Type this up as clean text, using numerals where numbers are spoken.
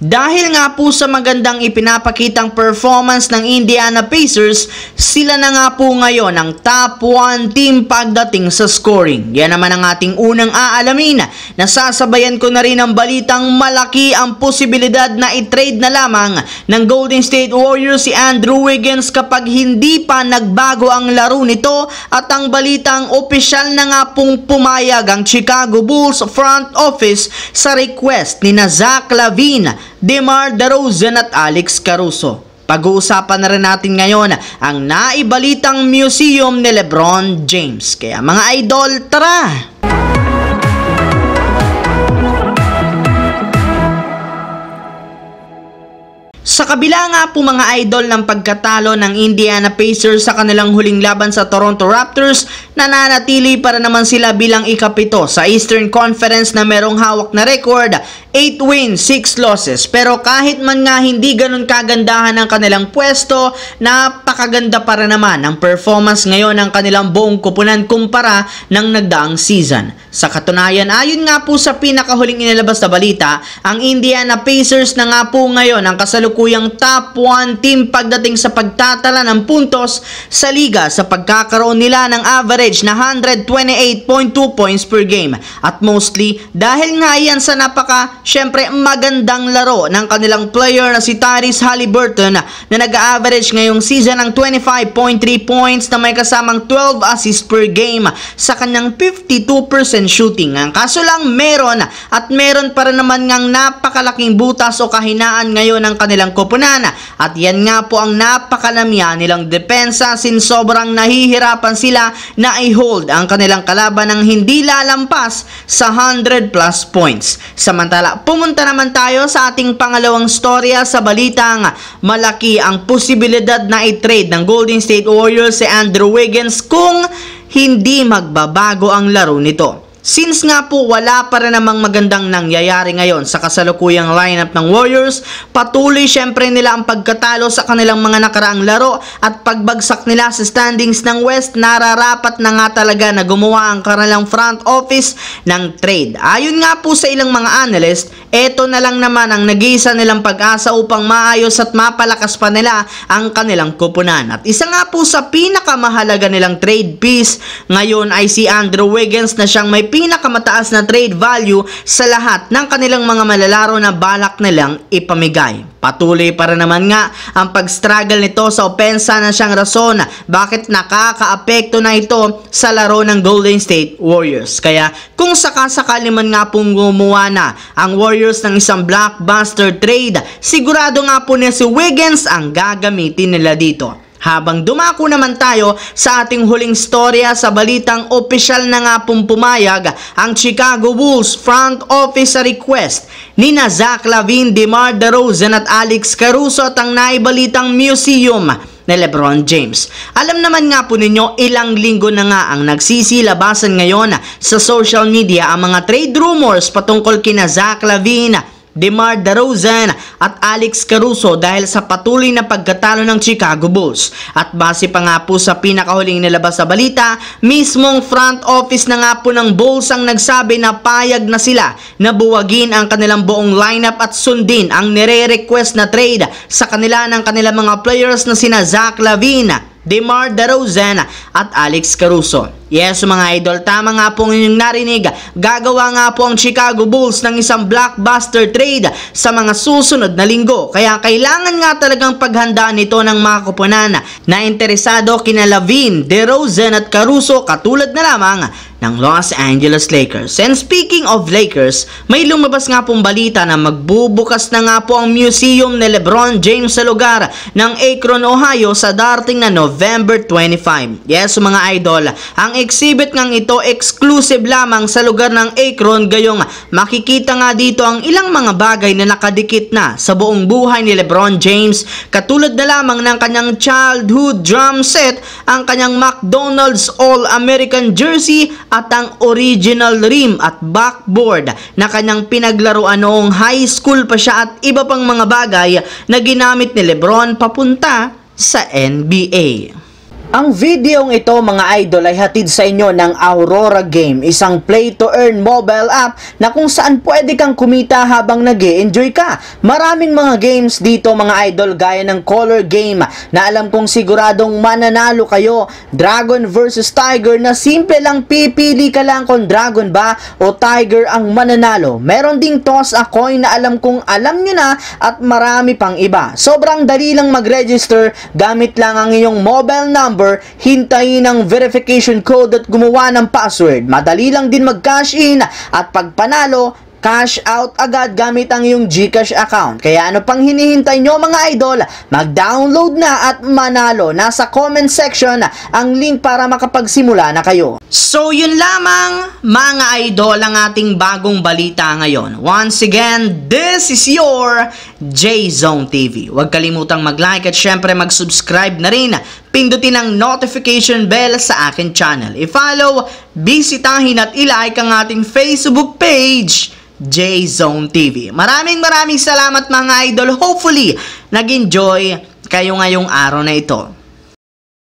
Dahil nga po sa magandang ipinapakitang performance ng Indiana Pacers, sila na nga po ngayon ang top 1 team pagdating sa scoring. Yan naman ang ating unang aalamin. Nasasabayan ko na rin ang balitang malaki ang posibilidad na i-trade na lamang ng Golden State Warriors si Andrew Wiggins kapag hindi pa nagbago ang laro nito, at ang balitang opisyal na nga pong pumayag ang Chicago Bulls front office sa request ni Zach LaVine, DeMar DeRozan at Alex Caruso. Pag-uusapan na rin natin ngayon ang naibalitang museum ni LeBron James. Kaya mga idol, tara! Sa kabila nga po mga idol ng pagkatalo ng Indiana Pacers sa kanilang huling laban sa Toronto Raptors, nananatili para naman sila bilang ikapito sa Eastern Conference na merong hawak na record, 8 wins, 6 losses. Pero kahit man nga hindi ganun kagandahan ang kanilang pwesto, napakaganda para naman ang performance ngayon ng kanilang buong kupunan kumpara ng nagdaang season. Sa katunayan, ayon nga po sa pinakahuling inilabas na balita, ang Indiana Pacers na nga po ngayon ang kasalukuyang top 1 team pagdating sa pagtatala ng puntos sa liga sa pagkakaroon nila ng average na 128.2 points per game. At mostly dahil nga yan sa syempre magandang laro ng kanilang player na si Tyrese Haliburton na nag-average ngayong season ng 25.3 points na may kasamang 12 assists per game sa kanyang 52% shooting. Ang kaso lang meron pa rin naman ngang napakalaking butas o kahinaan ngayon ng kanilang koponan, at yan nga po ang napakalamya nilang depensa since sobrang nahihirapan sila na i-hold ang kanilang kalaban ng hindi lalampas sa 100 plus points. Samantala, pumunta naman tayo sa ating pangalawang storya sa balitang malaki ang posibilidad na i-trade ng Golden State Warriors si Andrew Wiggins kung hindi magbabago ang laro nito. Since nga po wala pa rin namang magandang nangyayari ngayon sa kasalukuyang lineup ng Warriors, patuloy syempre nila ang pagkatalo sa kanilang mga nakaraang laro at pagbagsak nila sa standings ng West, nararapat na nga talaga na gumawa ang kanilang front office ng trade. Ayon nga po sa ilang mga analyst, eto na lang naman ang nag-iisa nilang pag-asa upang maayos at mapalakas pa nila ang kanilang kupunan. At isa nga po sa pinakamahalaga nilang trade piece ngayon ay si Andrew Wiggins na siyang may pinakamataas na trade value sa lahat ng kanilang mga malalaro na balak nilang ipamigay. Patuloy para naman nga ang pag-struggle nito sa opensa na siyang rason bakit nakaka-apekto na ito sa laro ng Golden State Warriors. Kaya kung sakasakali man nga pong gumawa na ang Warriors ng isang blockbuster trade, sigurado nga po niya si Wiggins ang gagamitin nila dito. Habang dumako naman tayo sa ating huling storya sa balitang opisyal na nga pong pumayag ang Chicago Bulls front office sa request ni Zach LaVine, DeMar DeRozan at Alex Caruso at ang naibalitang museum ni LeBron James. Alam naman nga po ninyo, ilang linggo na nga ang nagsisilabasan ngayon sa social media ang mga trade rumors patungkol kina Zach LaVine, DeMar DeRozan at Alex Caruso dahil sa patuloy na pagkatalo ng Chicago Bulls. At base pa nga po sa pinakahuling nilabas sa balita, mismong front office na nga po ng Bulls ang nagsabi na payag na sila na buwagin ang kanilang buong lineup at sundin ang nire-request na trade sa kanila ng kanilang mga players na sina Zach LaVine, DeMar DeRozan at Alex Caruso. Yes mga idol, tama nga po inyong narinig, gagawa nga po ang Chicago Bulls ng isang blockbuster trade sa mga susunod na linggo. Kaya kailangan nga talagang paghandaan ito ng mga koponan na interesado kina LaVine, DeRozan at Caruso katulad na lamang ng Los Angeles Lakers. And speaking of Lakers, may lumabas nga pong balita na magbubukas na nga po ang museum ni LeBron James sa lugar ng Akron, Ohio sa darating na November 25. Yes mga idol, ang exhibit ngang ito exclusive lamang sa lugar ng Akron, gayong makikita nga dito ang ilang mga bagay na nakadikit na sa buong buhay ni LeBron James, katulad na lamang ng kanyang childhood drum set, ang kanyang McDonald's All-American jersey at ang original rim at backboard na kanyang pinaglaruan noong high school pa siya at iba pang mga bagay na ginamit ni LeBron papunta sa NBA. Ang videong ito mga idol ay hatid sa inyo ng Aurora Game, isang play-to-earn mobile app na kung saan pwede kang kumita habang nag-e-enjoy ka. Maraming mga games dito mga idol gaya ng Color Game na alam kong siguradong mananalo kayo. Dragon versus Tiger na simple lang, pipili ka lang kung Dragon ba o Tiger ang mananalo. Meron ding Toss a Coin na alam kong alam nyo na at marami pang iba. Sobrang dali lang mag-register, gamit lang ang iyong mobile number, hintayin ang verification code at gumawa ng password. Madali lang din mag-cash in at pag panalo, cash out agad gamit ang iyong GCash account. Kaya ano pang hinihintay nyo mga idol? Mag-download na at manalo. Nasa comment section ang link para makapagsimula na kayo. So yun lamang mga idol ang ating bagong balita ngayon. Once again, this is your J-Zone TV. Huwag kalimutang mag-like at syempre mag-subscribe na rin. Pindutin ang notification bell sa akin channel. I-follow, bisitahin at i-like ang ating Facebook page, J-Zone TV. Maraming salamat mga idol. Hopefully, nag-enjoy kayo ngayong araw na ito.